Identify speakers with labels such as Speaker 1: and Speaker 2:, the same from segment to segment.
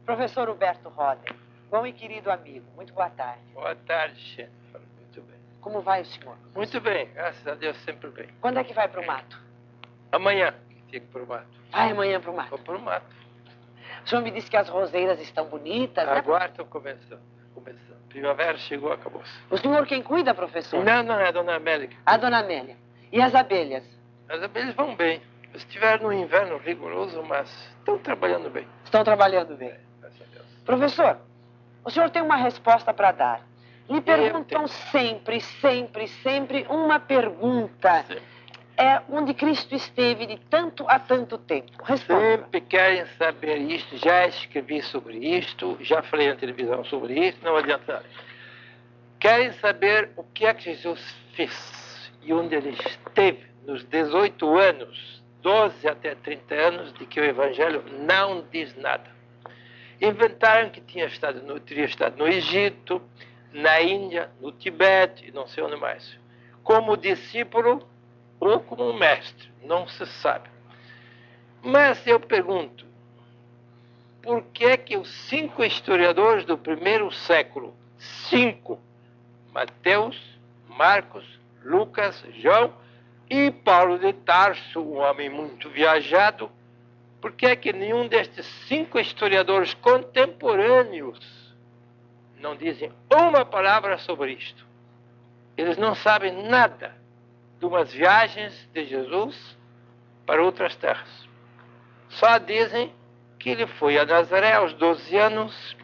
Speaker 1: Professor Huberto Roder, bom e querido amigo, muito boa tarde.
Speaker 2: Boa tarde, Jennifer. Muito bem.
Speaker 1: Como vai o senhor?
Speaker 2: Muito bem, graças a Deus, sempre bem.
Speaker 1: Quando é que vai para o mato?
Speaker 2: Amanhã, fico para o mato.
Speaker 1: Vai amanhã para o mato?
Speaker 2: Vou para o mato.
Speaker 1: O senhor me disse que as roseiras estão bonitas, né?
Speaker 2: Agora estão começando. Primavera chegou, acabou-se.
Speaker 1: O senhor quem cuida, professor?
Speaker 2: Não, é a dona Amélia.
Speaker 1: A dona Amélia. E as abelhas?
Speaker 2: As abelhas vão bem. Estiveram no inverno rigoroso, mas estão trabalhando bem.
Speaker 1: Estão trabalhando bem.
Speaker 2: Graças a Deus.
Speaker 1: Professor, o senhor tem uma resposta para dar. Lhe perguntam sempre uma pergunta.
Speaker 2: Sim.
Speaker 1: É onde Cristo esteve de tanto a tanto tempo. Responda.
Speaker 2: Sempre querem saber isto. Já escrevi sobre isto, já falei na televisão sobre isso, não adianta. Querem saber o que é que Jesus fez e onde ele esteve nos 18 anos, 12 até 30 anos, de que o Evangelho não diz nada. Inventaram que teria estado no Egito, na Índia, no Tibete e não sei onde mais. Como discípulo ou como mestre, não se sabe. Mas eu pergunto, por que é que os 5 historiadores do primeiro século, 5, Mateus, Marcos, Lucas, João e Paulo de Tarso, um homem muito viajado, por que é que nenhum destes 5 historiadores contemporâneos não dizem uma palavra sobre isto? Eles não sabem nada de umas viagens de Jesus para outras terras. Só dizem que ele foi a Nazaré aos 12 anos,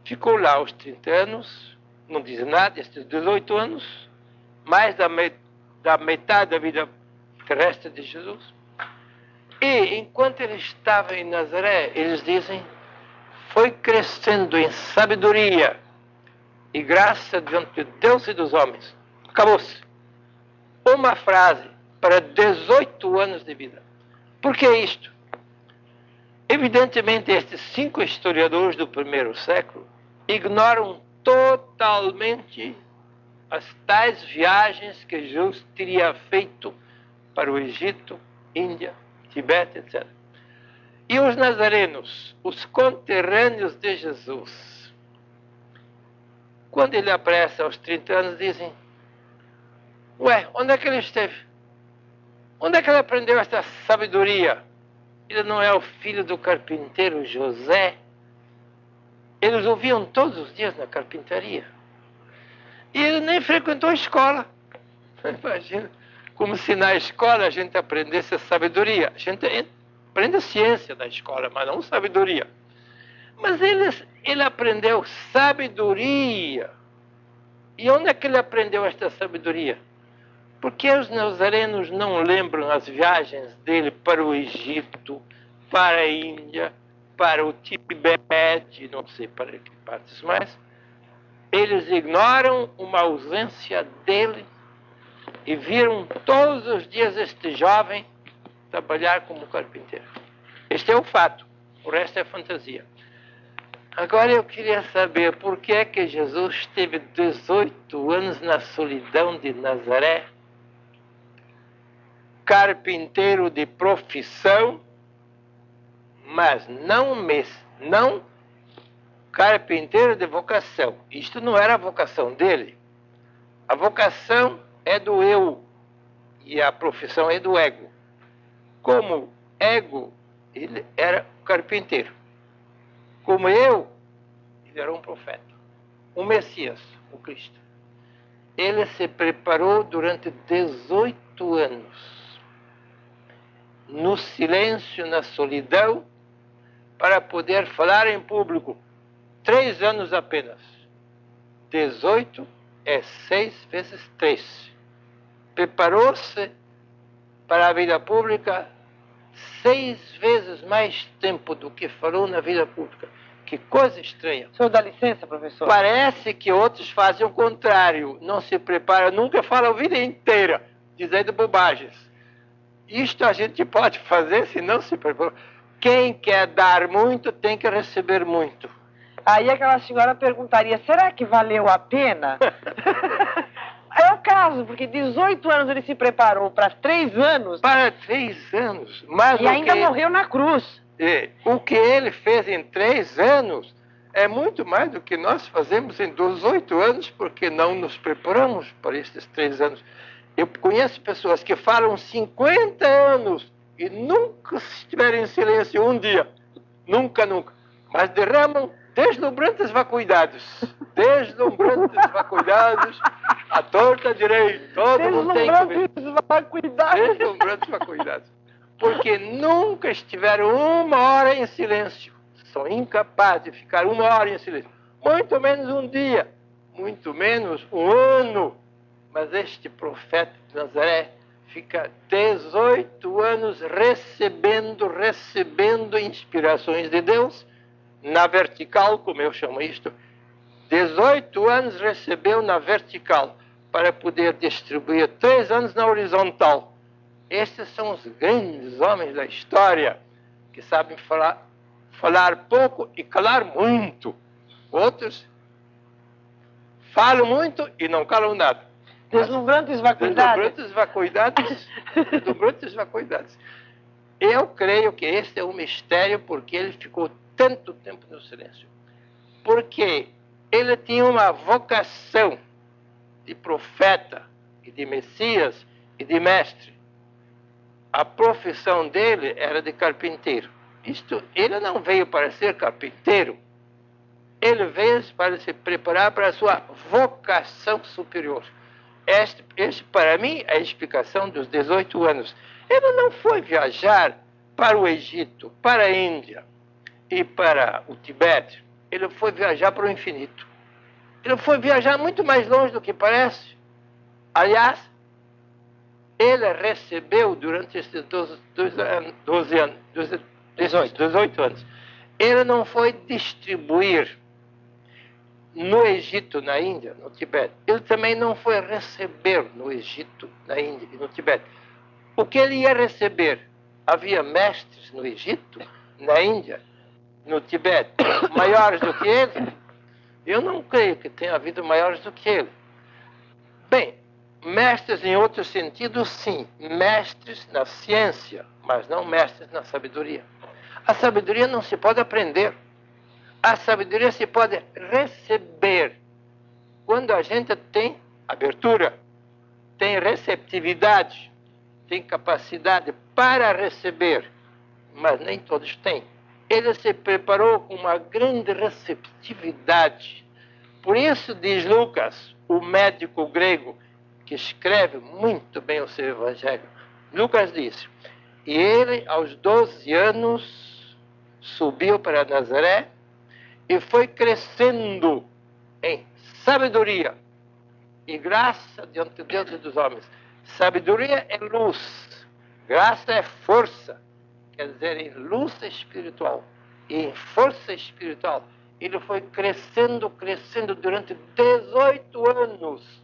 Speaker 2: ficou lá aos 30 anos, não dizem nada, estes 18 anos, mais da metade da vida terrestre de Jesus. E, enquanto ele estava em Nazaré, eles dizem, foi crescendo em sabedoria e graça diante de Deus e dos homens. Acabou-se. Uma frase para 18 anos de vida. Por que isto? Evidentemente, estes 5 historiadores do primeiro século ignoram totalmente as tais viagens que Jesus teria feito para o Egito, Índia, Tibete, etc. E os nazarenos, os conterrâneos de Jesus, quando ele aparece aos 30 anos, dizem, ué, onde é que ele esteve? Onde é que ele aprendeu esta sabedoria? Ele não é o filho do carpinteiro José? Eles ouviam todos os dias na carpintaria. E ele nem frequentou a escola. Imagina, como se na escola a gente aprendesse a sabedoria. A gente aprende a ciência da escola, mas não sabedoria. Mas ele aprendeu sabedoria. E onde é que ele aprendeu esta sabedoria? Por que os nazarenos não lembram as viagens dele para o Egito, para a Índia, para o Tibete, não sei para que partes mais? Eles ignoram uma ausência dele e viram todos os dias este jovem trabalhar como carpinteiro. Este é o fato, o resto é fantasia. Agora eu queria saber por que é que Jesus teve 18 anos na solidão de Nazaré, carpinteiro de profissão, mas não carpinteiro de vocação. Isto não era a vocação dele. A vocação é do eu e a profissão é do ego. Como ego, ele era carpinteiro. Como eu, ele era um profeta, um Messias, o Cristo. Ele se preparou durante 18 anos, no silêncio, na solidão, para poder falar em público. 3 anos apenas. 18 é 6 vezes 3. Preparou-se para a vida pública 6 vezes mais tempo do que falou na vida pública. Que coisa estranha.
Speaker 1: O senhor dá licença, professor?
Speaker 2: Parece que outros fazem o contrário. Não se prepara, nunca fala a vida inteira, dizendo bobagens. Isto a gente pode fazer se não se prepara. Quem quer dar muito tem que receber muito.
Speaker 1: Aí aquela senhora perguntaria, será que valeu a pena? É o caso, porque 18 anos ele se preparou para 3 anos.
Speaker 2: Para 3 anos. Mais
Speaker 1: e ainda morreu na cruz.
Speaker 2: O que ele fez em 3 anos é muito mais do que nós fazemos em 18 anos, porque não nos preparamos para estes 3 anos. Eu conheço pessoas que falam 50 anos e nunca estiverem em silêncio um dia. Nunca, nunca. Mas derramam deslumbrantes vacuidades. Deslumbrantes vacuidades, à torta à direita. Todo mundo tem que ver. Deslumbrantes vacuidades. Porque nunca estiveram 1 hora em silêncio. São incapazes de ficar 1 hora em silêncio. Muito menos um dia. Muito menos um ano. Mas este profeta de Nazaré fica 18 anos recebendo inspirações de Deus, na vertical, como eu chamo isto. 18 anos recebeu na vertical, para poder distribuir 3 anos na horizontal. Estes são os grandes homens da história, que sabem falar pouco e calar muito. Outros falam muito e não calam nada.
Speaker 1: Deslumbrantes vacuidades.
Speaker 2: Deslumbrantes vacuidades. Eu creio que este é um mistério, porque ele ficou tanto tempo no silêncio. Porque ele tinha uma vocação de profeta, e de Messias, e de mestre. A profissão dele era de carpinteiro. Ele não veio para ser carpinteiro. Ele veio para se preparar para a sua vocação superior. Este, para mim, é a explicação dos 18 anos. Ele não foi viajar para o Egito, para a Índia e para o Tibete. Ele foi viajar para o infinito. Ele foi viajar muito mais longe do que parece. Aliás, ele recebeu durante esses 18 anos. Ele não foi distribuir no Egito, na Índia, no Tibete. Ele também não foi receber no Egito, na Índia e no Tibete. O que ele ia receber? Havia mestres no Egito, na Índia, no Tibete, maiores do que ele? Eu não creio que tenha havido maiores do que ele. Bem, mestres em outro sentido, sim. Mestres na ciência, mas não mestres na sabedoria. A sabedoria não se pode aprender. A sabedoria se pode receber. Quando a gente tem abertura, tem receptividade, tem capacidade para receber, mas nem todos têm. Ele se preparou com uma grande receptividade. Por isso diz Lucas, o médico grego, que escreve muito bem o seu evangelho. Lucas diz, e ele aos 12 anos subiu para Nazaré, e foi crescendo em sabedoria e graça diante de Deus e dos homens. Sabedoria é luz, graça é força, quer dizer, em luz espiritual e em força espiritual. Ele foi crescendo durante 18 anos.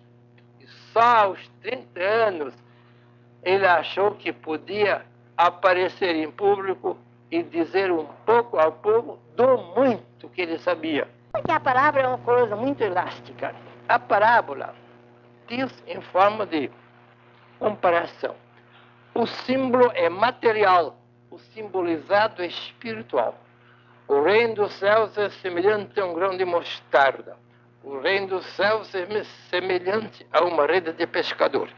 Speaker 2: E só aos 30 anos ele achou que podia aparecer em público e dizer um pouco ao povo do muito que ele sabia. Porque a parábola é uma coisa muito elástica. A parábola diz em forma de comparação. O símbolo é material, o simbolizado é espiritual. O reino dos céus é semelhante a um grão de mostarda. O reino dos céus é semelhante a uma rede de pescador.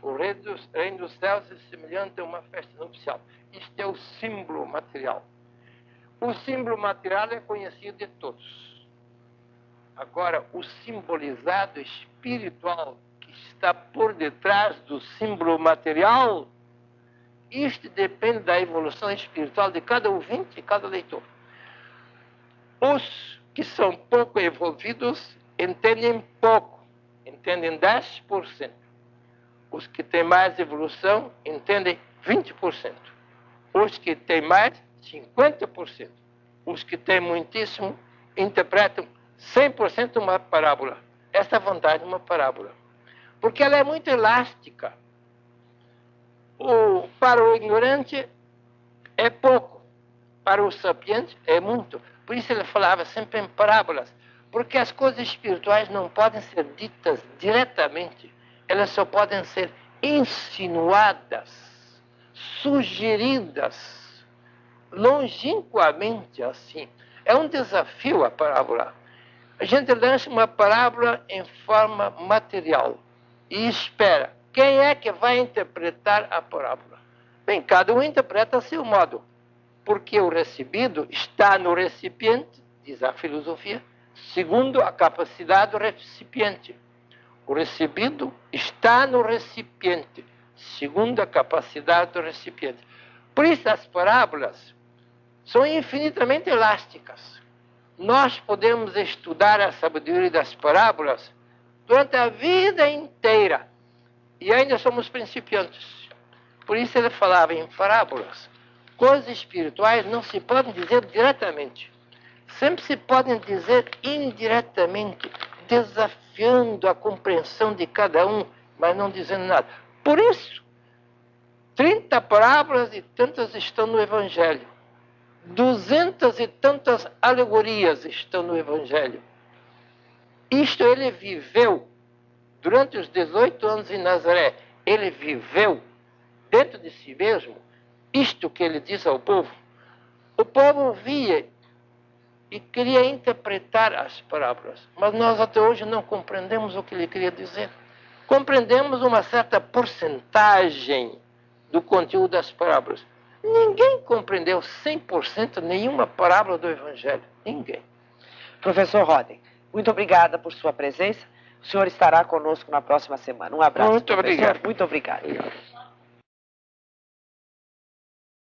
Speaker 2: O reino dos céus é semelhante a uma festa nupcial. Isto é o símbolo material. O símbolo material é conhecido de todos. Agora, o simbolizado espiritual que está por detrás do símbolo material, isto depende da evolução espiritual de cada ouvinte e cada leitor. Os que são pouco envolvidos entendem pouco, entendem 10%. Os que têm mais evolução entendem 20%. Os que têm mais, 50%. Os que têm muitíssimo interpretam 100% uma parábola. Essa é a vantagem de uma parábola. Porque ela é muito elástica. Para o ignorante é pouco. Para o sapiente é muito. Por isso ele falava sempre em parábolas. Porque as coisas espirituais não podem ser ditas diretamente. Elas só podem ser insinuadas, sugeridas longínquamente assim. É um desafio a parábola. A gente lança uma parábola em forma material e espera. Quem é que vai interpretar a parábola? Bem, cada um interpreta a seu modo, porque o recebido está no recipiente, diz a filosofia, segundo a capacidade do recipiente. O recebido está no recipiente, segundo a capacidade do recipiente. Por isso, as parábolas são infinitamente elásticas. Nós podemos estudar a sabedoria das parábolas durante a vida inteira e ainda somos principiantes. Por isso ele falava em parábolas. Coisas espirituais não se podem dizer diretamente. Sempre se podem dizer indiretamente, desafiando a compreensão de cada um, mas não dizendo nada. Por isso, 30 parábolas e tantas estão no Evangelho. 200 e tantas alegorias estão no Evangelho. Isto ele viveu durante os 18 anos em Nazaré. Ele viveu dentro de si mesmo isto que ele diz ao povo. O povo via e queria interpretar as parábolas, mas nós até hoje não compreendemos o que ele queria dizer. Compreendemos uma certa porcentagem do conteúdo das parábolas. Ninguém compreendeu 100% nenhuma parábola do Evangelho. Ninguém.
Speaker 1: Professor Roden, muito obrigada por sua presença. O senhor estará conosco na próxima semana. Um abraço,
Speaker 2: Muito
Speaker 1: professor.
Speaker 2: obrigado.
Speaker 1: Muito obrigado.
Speaker 2: Obrigado.